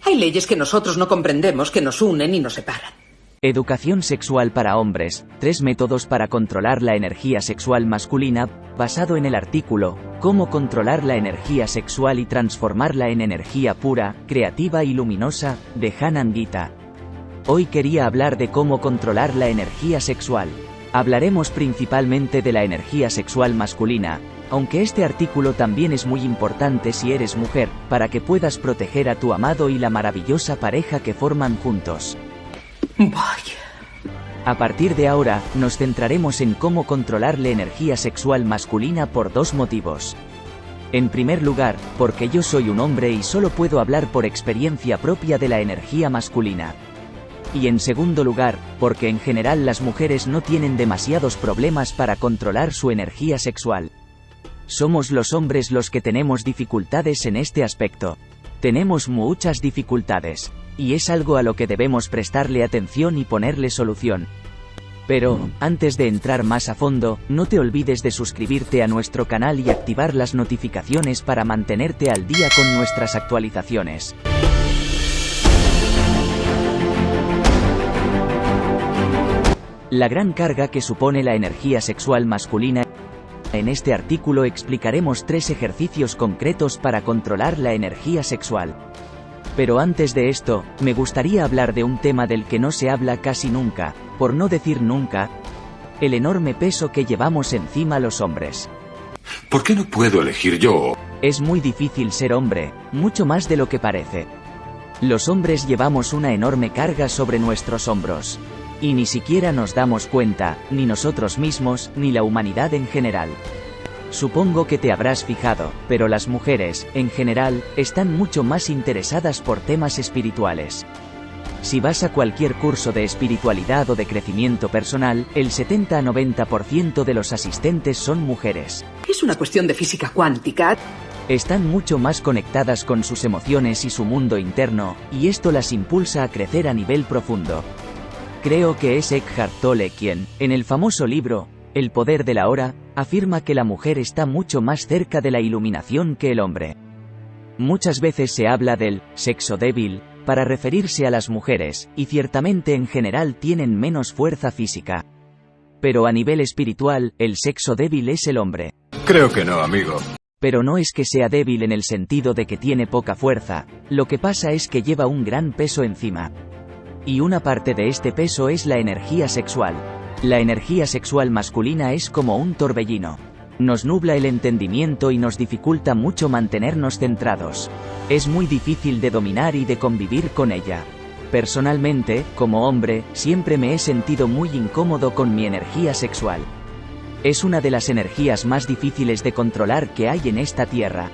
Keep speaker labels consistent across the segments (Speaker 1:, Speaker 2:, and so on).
Speaker 1: Hay leyes que nosotros no comprendemos, que nos unen y nos separan.
Speaker 2: Educación sexual para hombres, 3 métodos para controlar la energía sexual masculina, basado en el artículo, Cómo controlar la energía sexual y transformarla en energía pura, creativa y luminosa, de Hanan Gita. Hoy quería hablar de cómo controlar la energía sexual. Hablaremos principalmente de la energía sexual masculina, aunque este artículo también es muy importante si eres mujer, para que puedas proteger a tu amado y la maravillosa pareja que forman juntos.
Speaker 1: Vaya.
Speaker 2: A partir de ahora, nos centraremos en cómo controlar la energía sexual masculina por 2 motivos. En primer lugar, porque yo soy un hombre y solo puedo hablar por experiencia propia de la energía masculina. Y en segundo lugar, porque en general las mujeres no tienen demasiados problemas para controlar su energía sexual. Somos los hombres los que tenemos dificultades en este aspecto. Tenemos muchas dificultades. Y es algo a lo que debemos prestarle atención y ponerle solución. Pero, antes de entrar más a fondo, no te olvides de suscribirte a nuestro canal y activar las notificaciones para mantenerte al día con nuestras actualizaciones. La gran carga que supone la energía sexual masculina. En este artículo explicaremos 3 ejercicios concretos para controlar la energía sexual. Pero antes de esto, me gustaría hablar de un tema del que no se habla casi nunca, por no decir nunca: el enorme peso que llevamos encima los hombres.
Speaker 3: ¿Por qué no puedo elegir yo?
Speaker 2: Es muy difícil ser hombre, mucho más de lo que parece. Los hombres llevamos una enorme carga sobre nuestros hombros. Y ni siquiera nos damos cuenta, ni nosotros mismos, ni la humanidad en general. Supongo que te habrás fijado, pero las mujeres, en general, están mucho más interesadas por temas espirituales. Si vas a cualquier curso de espiritualidad o de crecimiento personal, el 70 a 90% de los asistentes son mujeres.
Speaker 1: Es una cuestión de física cuántica.
Speaker 2: Están mucho más conectadas con sus emociones y su mundo interno, y esto las impulsa a crecer a nivel profundo. Creo que es Eckhart Tolle quien, en el famoso libro, El poder de la hora, afirma que la mujer está mucho más cerca de la iluminación que el hombre. Muchas veces se habla del sexo débil, para referirse a las mujeres, y ciertamente en general tienen menos fuerza física. Pero a nivel espiritual, el sexo débil es el hombre.
Speaker 3: Creo que no, amigo.
Speaker 2: Pero no es que sea débil en el sentido de que tiene poca fuerza, lo que pasa es que lleva un gran peso encima. Y una parte de este peso es la energía sexual. La energía sexual masculina es como un torbellino. Nos nubla el entendimiento y nos dificulta mucho mantenernos centrados. Es muy difícil de dominar y de convivir con ella. Personalmente, como hombre, siempre me he sentido muy incómodo con mi energía sexual. Es una de las energías más difíciles de controlar que hay en esta tierra.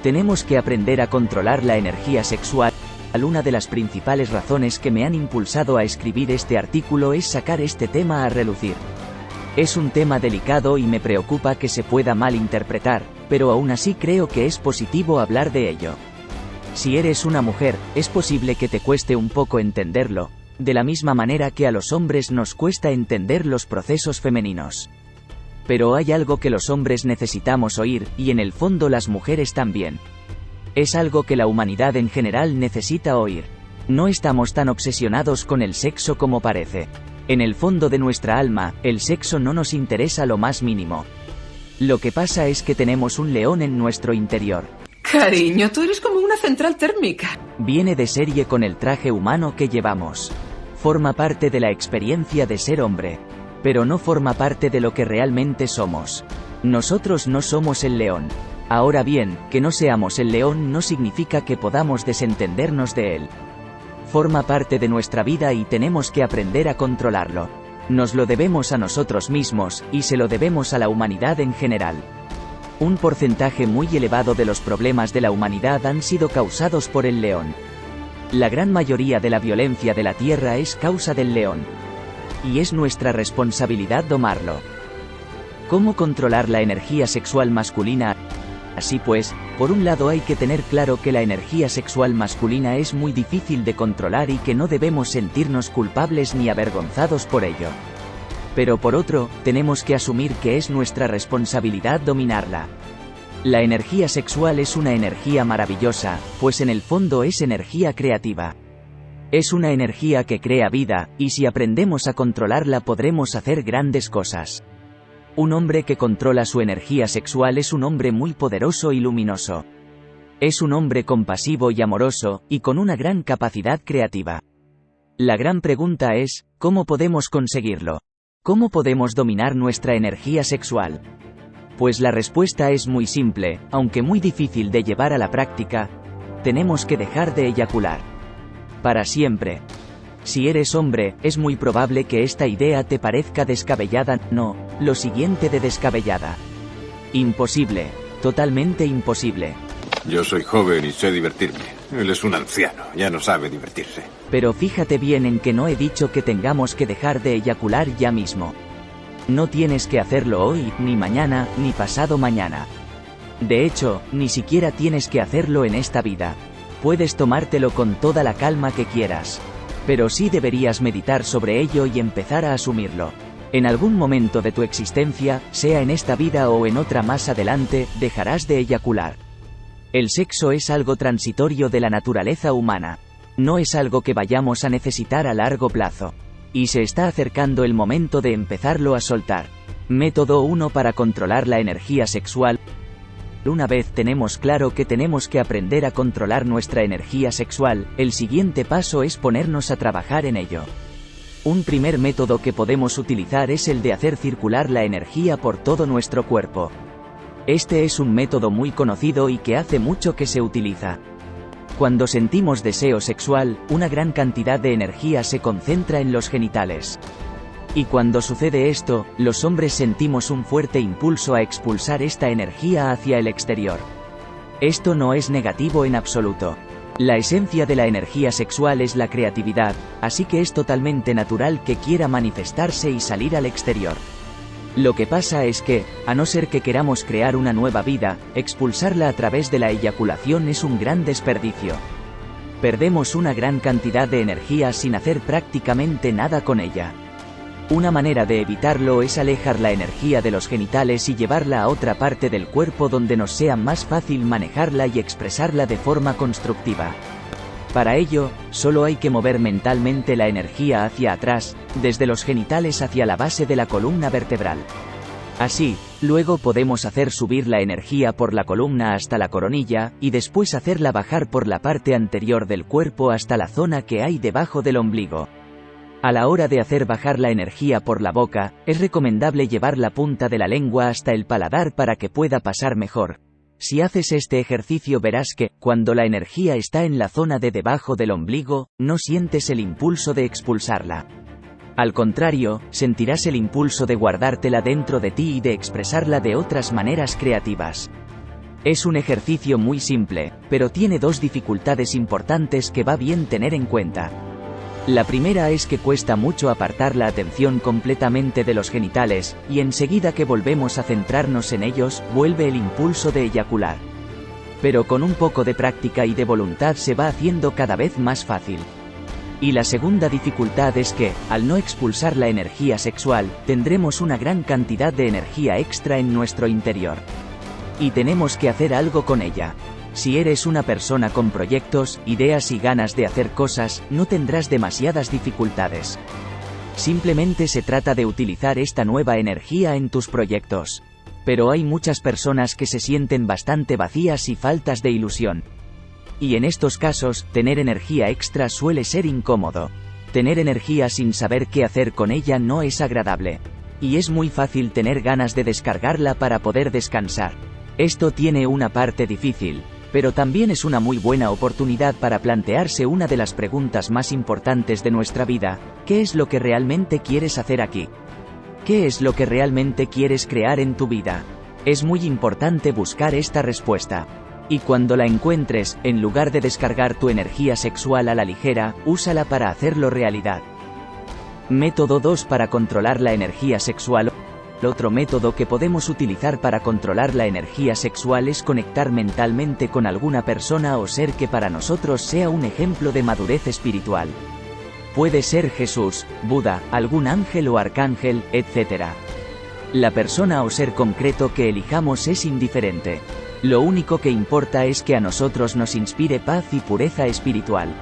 Speaker 2: Tenemos que aprender a controlar la energía sexual. Una de las principales razones que me han impulsado a escribir este artículo es sacar este tema a relucir. Es un tema delicado y me preocupa que se pueda malinterpretar, pero aún así creo que es positivo hablar de ello. Si eres una mujer, es posible que te cueste un poco entenderlo, de la misma manera que a los hombres nos cuesta entender los procesos femeninos. Pero hay algo que los hombres necesitamos oír, y en el fondo las mujeres también. Es algo que la humanidad en general necesita oír. No estamos tan obsesionados con el sexo como parece. En el fondo de nuestra alma, el sexo no nos interesa lo más mínimo. Lo que pasa es que tenemos un león en nuestro interior.
Speaker 1: Cariño, tú eres como una central térmica.
Speaker 2: Viene de serie con el traje humano que llevamos. Forma parte de la experiencia de ser hombre. Pero no forma parte de lo que realmente somos. Nosotros no somos el león. Ahora bien, que no seamos el león no significa que podamos desentendernos de él. Forma parte de nuestra vida y tenemos que aprender a controlarlo. Nos lo debemos a nosotros mismos, y se lo debemos a la humanidad en general. Un porcentaje muy elevado de los problemas de la humanidad han sido causados por el león. La gran mayoría de la violencia de la Tierra es causa del león. Y es nuestra responsabilidad domarlo. ¿Cómo controlar la energía sexual masculina? Así pues, por un lado hay que tener claro que la energía sexual masculina es muy difícil de controlar y que no debemos sentirnos culpables ni avergonzados por ello. Pero por otro, tenemos que asumir que es nuestra responsabilidad dominarla. La energía sexual es una energía maravillosa, pues en el fondo es energía creativa. Es una energía que crea vida, y si aprendemos a controlarla podremos hacer grandes cosas. Un hombre que controla su energía sexual es un hombre muy poderoso y luminoso. Es un hombre compasivo y amoroso, y con una gran capacidad creativa. La gran pregunta es, ¿cómo podemos conseguirlo? ¿Cómo podemos dominar nuestra energía sexual? Pues la respuesta es muy simple, aunque muy difícil de llevar a la práctica. Tenemos que dejar de eyacular. Para siempre. Si eres hombre, es muy probable que esta idea te parezca descabellada, no, lo siguiente de descabellada. Imposible, totalmente imposible.
Speaker 3: Yo soy joven y sé divertirme. Él es un anciano, ya no sabe divertirse.
Speaker 2: Pero fíjate bien en que no he dicho que tengamos que dejar de eyacular ya mismo. No tienes que hacerlo hoy, ni mañana, ni pasado mañana. De hecho, ni siquiera tienes que hacerlo en esta vida. Puedes tomártelo con toda la calma que quieras. Pero sí deberías meditar sobre ello y empezar a asumirlo. En algún momento de tu existencia, sea en esta vida o en otra más adelante, dejarás de eyacular. El sexo es algo transitorio de la naturaleza humana. No es algo que vayamos a necesitar a largo plazo. Y se está acercando el momento de empezarlo a soltar. Método 1 para controlar la energía sexual. Una vez tenemos claro que tenemos que aprender a controlar nuestra energía sexual, el siguiente paso es ponernos a trabajar en ello. Un primer método que podemos utilizar es el de hacer circular la energía por todo nuestro cuerpo. Este es un método muy conocido y que hace mucho que se utiliza. Cuando sentimos deseo sexual, una gran cantidad de energía se concentra en los genitales. Y cuando sucede esto, los hombres sentimos un fuerte impulso a expulsar esta energía hacia el exterior. Esto no es negativo en absoluto. La esencia de la energía sexual es la creatividad, así que es totalmente natural que quiera manifestarse y salir al exterior. Lo que pasa es que, a no ser que queramos crear una nueva vida, expulsarla a través de la eyaculación es un gran desperdicio. Perdemos una gran cantidad de energía sin hacer prácticamente nada con ella. Una manera de evitarlo es alejar la energía de los genitales y llevarla a otra parte del cuerpo donde nos sea más fácil manejarla y expresarla de forma constructiva. Para ello, solo hay que mover mentalmente la energía hacia atrás, desde los genitales hacia la base de la columna vertebral. Así, luego podemos hacer subir la energía por la columna hasta la coronilla, y después hacerla bajar por la parte anterior del cuerpo hasta la zona que hay debajo del ombligo. A la hora de hacer bajar la energía por la boca, es recomendable llevar la punta de la lengua hasta el paladar para que pueda pasar mejor. Si haces este ejercicio verás que, cuando la energía está en la zona de debajo del ombligo, no sientes el impulso de expulsarla. Al contrario, sentirás el impulso de guardártela dentro de ti y de expresarla de otras maneras creativas. Es un ejercicio muy simple, pero tiene dos dificultades importantes que va bien tener en cuenta. La primera es que cuesta mucho apartar la atención completamente de los genitales, y enseguida que volvemos a centrarnos en ellos, vuelve el impulso de eyacular. Pero con un poco de práctica y de voluntad se va haciendo cada vez más fácil. Y la segunda dificultad es que, al no expulsar la energía sexual, tendremos una gran cantidad de energía extra en nuestro interior. Y tenemos que hacer algo con ella. Si eres una persona con proyectos, ideas y ganas de hacer cosas, no tendrás demasiadas dificultades. Simplemente se trata de utilizar esta nueva energía en tus proyectos. Pero hay muchas personas que se sienten bastante vacías y faltas de ilusión. Y en estos casos, tener energía extra suele ser incómodo. Tener energía sin saber qué hacer con ella no es agradable. Y es muy fácil tener ganas de descargarla para poder descansar. Esto tiene una parte difícil. Pero también es una muy buena oportunidad para plantearse una de las preguntas más importantes de nuestra vida: ¿qué es lo que realmente quieres hacer aquí? ¿Qué es lo que realmente quieres crear en tu vida? Es muy importante buscar esta respuesta. Y cuando la encuentres, en lugar de descargar tu energía sexual a la ligera, úsala para hacerlo realidad. Método 2 para controlar la energía sexual. Otro método que podemos utilizar para controlar la energía sexual es conectar mentalmente con alguna persona o ser que para nosotros sea un ejemplo de madurez espiritual. Puede ser Jesús, Buda, algún ángel o arcángel, etc. La persona o ser concreto que elijamos es indiferente. Lo único que importa es que a nosotros nos inspire paz y pureza espiritual.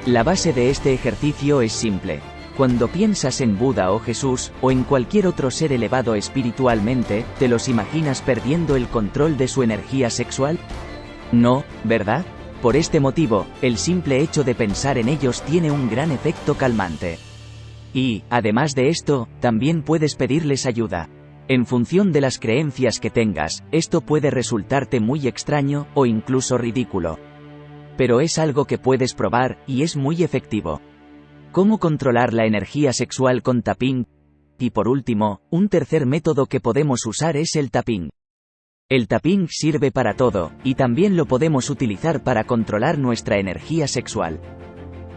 Speaker 2: La base de este ejercicio es simple. Cuando piensas en Buda o Jesús, o en cualquier otro ser elevado espiritualmente, ¿te los imaginas perdiendo el control de su energía sexual? No, ¿verdad? Por este motivo, el simple hecho de pensar en ellos tiene un gran efecto calmante. Y, además de esto, también puedes pedirles ayuda. En función de las creencias que tengas, esto puede resultarte muy extraño, o incluso ridículo. Pero es algo que puedes probar, y es muy efectivo. ¿Cómo controlar la energía sexual con tapping? Y por último, un tercer método que podemos usar es el tapping. El tapping sirve para todo, y también lo podemos utilizar para controlar nuestra energía sexual.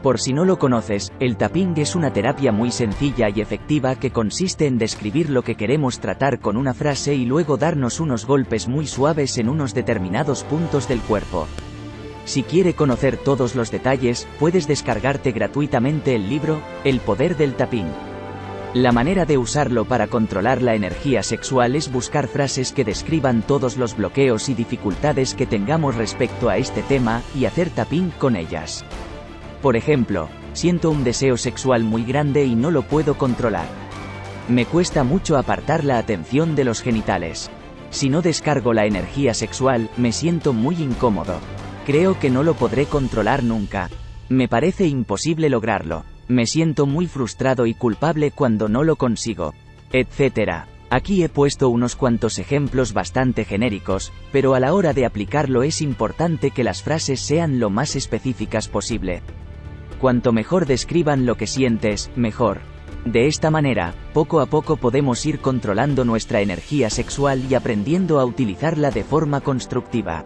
Speaker 2: Por si no lo conoces, el tapping es una terapia muy sencilla y efectiva que consiste en describir lo que queremos tratar con una frase y luego darnos unos golpes muy suaves en unos determinados puntos del cuerpo. Si quiere conocer todos los detalles, puedes descargarte gratuitamente el libro, El poder del tapping. La manera de usarlo para controlar la energía sexual es buscar frases que describan todos los bloqueos y dificultades que tengamos respecto a este tema, y hacer tapping con ellas. Por ejemplo, siento un deseo sexual muy grande y no lo puedo controlar. Me cuesta mucho apartar la atención de los genitales. Si no descargo la energía sexual, me siento muy incómodo. Creo que no lo podré controlar nunca. Me parece imposible lograrlo. Me siento muy frustrado y culpable cuando no lo consigo, etc. Aquí he puesto unos cuantos ejemplos bastante genéricos, pero a la hora de aplicarlo es importante que las frases sean lo más específicas posible. Cuanto mejor describan lo que sientes, mejor. De esta manera, poco a poco podemos ir controlando nuestra energía sexual y aprendiendo a utilizarla de forma constructiva.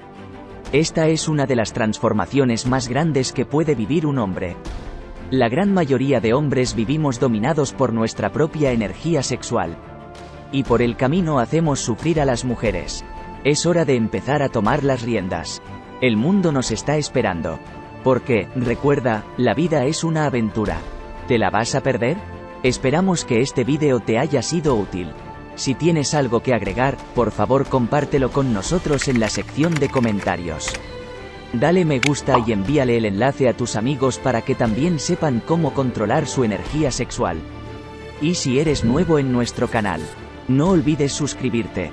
Speaker 2: Esta es una de las transformaciones más grandes que puede vivir un hombre. La gran mayoría de hombres vivimos dominados por nuestra propia energía sexual. Y por el camino hacemos sufrir a las mujeres. Es hora de empezar a tomar las riendas. El mundo nos está esperando. Porque, recuerda, la vida es una aventura. ¿Te la vas a perder? Esperamos que este vídeo te haya sido útil. Si tienes algo que agregar, por favor compártelo con nosotros en la sección de comentarios. Dale me gusta y envíale el enlace a tus amigos para que también sepan cómo controlar su energía sexual. Y si eres nuevo en nuestro canal, no olvides suscribirte.